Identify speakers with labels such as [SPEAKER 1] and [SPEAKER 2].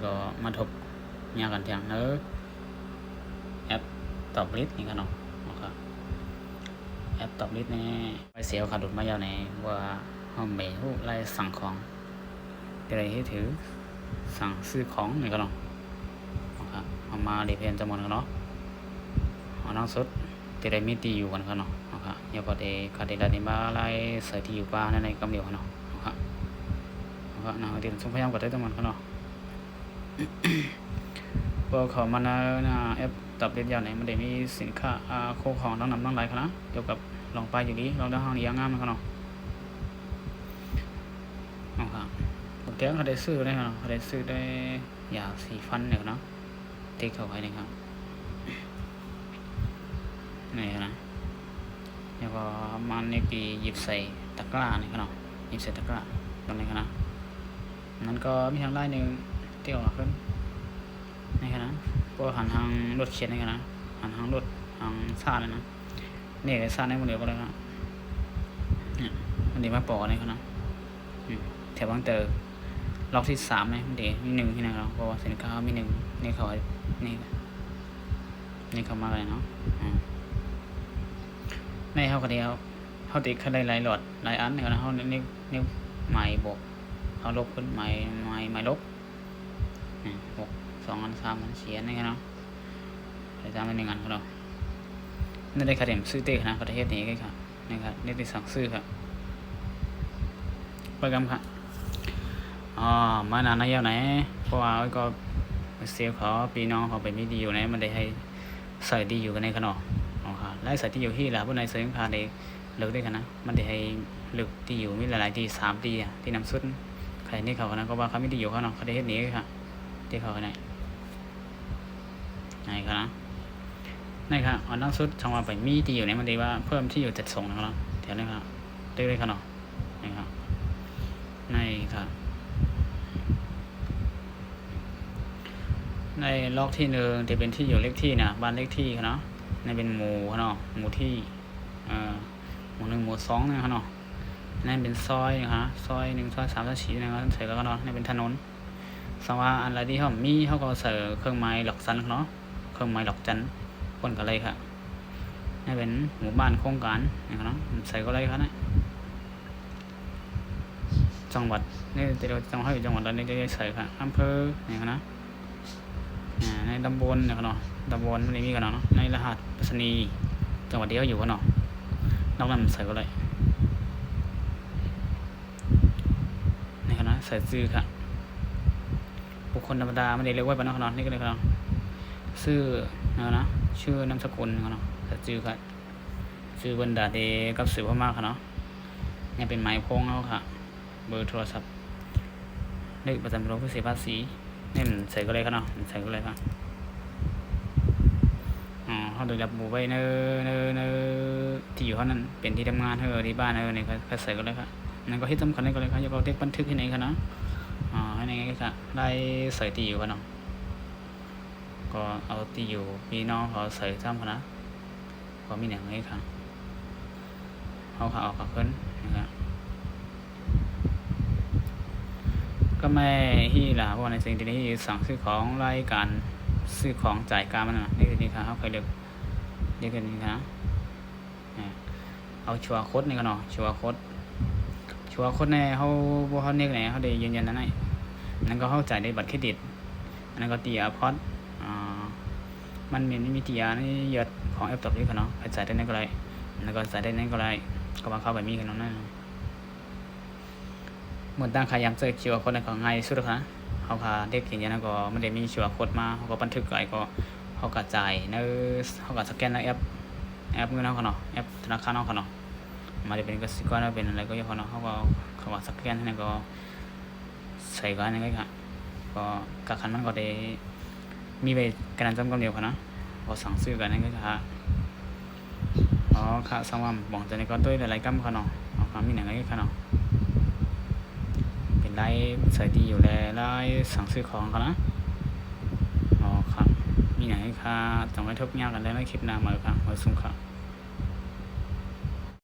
[SPEAKER 1] ก็มาทบยากันทางเนื้อแอปตอบลิสต์นี่กันเนาะครับแอปตอบลิสต์นี่ไปเสียวขาดดุดมายาวในว่าห้องเมย์ไล่สั่งของอะไรให้ถือสั่งซื้อของนี่กันเนาะครับเอามาดีเพนจำนวนกันเนาะเอาน้องสุดที่ได้มีตีอยู่กันเนาะครับอย่าพอดีขาดได้ละนี่มาไล่ใส่ที่อยู่ป้าในกำเดียวกันเนาะครับนะเดี๋ยวส่งพยายามกดได้จำนวนกันเนาะพอเขามาในแอปตอบเรียนยาวไหนมันได้มีสินค้าโคของน้องนำน้องไหลนะเกี่ยวกับลองไปอยู่นี้ลองได้ห้องนี้งามนะครับเนาะครับผมแก้เขาได้ซื้อได้เนาะเขาได้ซื้อได้ยาสีฟันเนี่ยเนาะติ๊กเข้าไปนะครับนี่นะแล้วก็มันนี่ปีหยิบใส่ตะกร้าเนี่ยเนาะหยิบใส่ตะกร้าตรงนี้นะนั้นก็มีทางไล่หนึ่งเที่ยวขึ้นนี่นะพวกหันทางรถเขียนนี่นะหันทางรถทางซาเลยนะนี่ซาในมือเดียวก็เลยนะเนี่ยมันดีมาปอนี่นะแถวบางเตอล็อกที่3เนี่ยมันดีมี1ที่ไหนเราเพราะว่าสินค้ามี1นี่เขานี่เขามาเลยเนาะในเขาคนเดียวเขาติดเขาได้หลายหลอดหลายอันเนี่ยนะเขานิ้วไม้บวกเขาลบขึ้นไม้ลบ2 อัน 3 อัน4 อันนี่เนาะได้ตามเป็น1 อันของเรานี่ได้คะแนนซื้อเต้นะประเทศนี้ก็ค่ะนี่ครับนี่ได้สั่งซื้อครับไปกันค่ะมานานนะยาวไหนเพราะว่าก็เสียเขาปีน้องเขาไปมีดีอยู่ไหนมันได้ให้ใส่ดีอยู่กันในขนมค่ะไล่ใส่ที่อยู่ที่ละพวกนายเสริมค่าได้เลิกได้กันนะมันได้ให้เลิกที่อยู่มีหลายๆที่3 ที่ที่นำสุดใครนี่เขานะก็ว่าเขาไม่ดีอยู่เขาเนาะเขาได้เฮ็ดนี้ค่ะที่เขาไหนครับนะนี่ครับอันนั้นสุดช่องว่าไปมีที่อยู่ไหนมันดีว่าเพิ่มที่อยู่จัดส่งนะครับแถวนี้ครับได้เลยครับเนาะนี่ครับนี่ครับในล็อกที่1จะเป็นที่อยู่เลขที่นะบ้านเลขที่เนาะนี่เป็นหมู่เนาะหมู่ที่หมู่1หมู่2นะครับเนาะนั่นเป็นซอยนะครับซอย1ซอย3ซอย4นะครับใส่แล้วก็เนาะนี่เป็นถนนสว่าอันอะไรที่เขามีเขาก็ใส่เครื่องไม้หลอกสันเนาะเครื่องไม้หลอกจันคนกันเลยค่ะนี่เป็นหมู่บ้านโครงการนะครับเนาะใส่ก็เลยครับนะจังหวัดนี่เราจังหวัดจังหวัดเราเนี่ยจะใส่ค่ะอำเภอนี่ครับนะในตำบลนะครับเนาะตำบลนี่มีกันเนาะในรหัสไปรษณีย์จังหวัดเดียวอยู่กันเนาะนอกนั้นใส่ก็เลยนี่ครับนะใส่ซื้อค่ะบุคคลธรรมดาไม่ได้เรียกว่าเป็นนอนนี่ก็เลยครับชื่อนะชื่อนามสกุลเนาะแต่ชื่อบรรดาเดกับสื่อพม่าค่ะเนาะนี่เป็นหมายพ้องเขาค่ะเบอร์โทรศัพท์เลขประจำตัวผู้เสียภาษีนี่มันใส่ก็เลยครับเนาะใส่ก็เลยครับเขาโดยระบุไว้เนที่อยู่เขานั้นเป็นที่ทำงานที่บ้านนี่เขาใส่ก็เลยครับนั่นก็ที่สำคัญเลยก็เลยครับอย่าเอาเด็กบันทึกที่ไหนครับเนาะนี่ไงค่ะได้ใส่ตีอยู่กันเนาะก็เอาตีอยู่พี่น้องเขาใส่ซ้ำกันนะก็มีอย่างนี้ค่ะเขาออกกับเพื่อนนะครับก็ไม่ที่ล่ะเพราะในสิ่งที่นี้สั่งซื้อของรายการซื้อของจ่ายการมันนะนี่ค่ะเขาเคยเรียกกันนี่นะเอาชัวร์โค้ดนี่กันเนาะชัวร์โค้ดในเขาเนี่ยไหนเขาได้ยืนยันนั่นก็เข้าใจได้บัตรเครดิตอันนั้นก็ตีอาพอดมันมีตีอานี่ยอดของแอปตอบนี้กันเนาะใส่ได้นั่นก็ได้แล้วก็ใส่ได้นั่นก็ได้ก็มาเข้าแบบนี้กันเนาะนั่นเหมือนตั้งขายยำเจอชัวร์โค้ดในของง่ายสุดนะเขาพาเด็กอย่างนี้นะก็มันได้มีชัวร์โค้ดมาเขาก็บันทึกไว้ก็เขากระจายเขาก็สแกนในแอปเงินเขาเนาะแอปธนาคารเขาเนาะมาได้เป็นกสิกรเป็นอะไรก็ยังเขาเนาะเขาก็สแกนให้ก็ใส่กันยังไงค่ะก็การคันมันก็ได้มีไปการจำกำเดียวค่ะนะก็สั่งซื้อกันยังไงค่ะค่ะสมัมบอกจะในก้อนตัวหลายๆกัมค่ะเนาะมีหนังอะไรค่ะเนาะเป็นไล่ใส่ดีอยู่แล้วไล่สั่งซื้อของค่ะนะค่ะมีหนังค่ะจงไว้ทบยากกันได้ในคลิปหน้ามาค่ะมาสุ่มค่ะ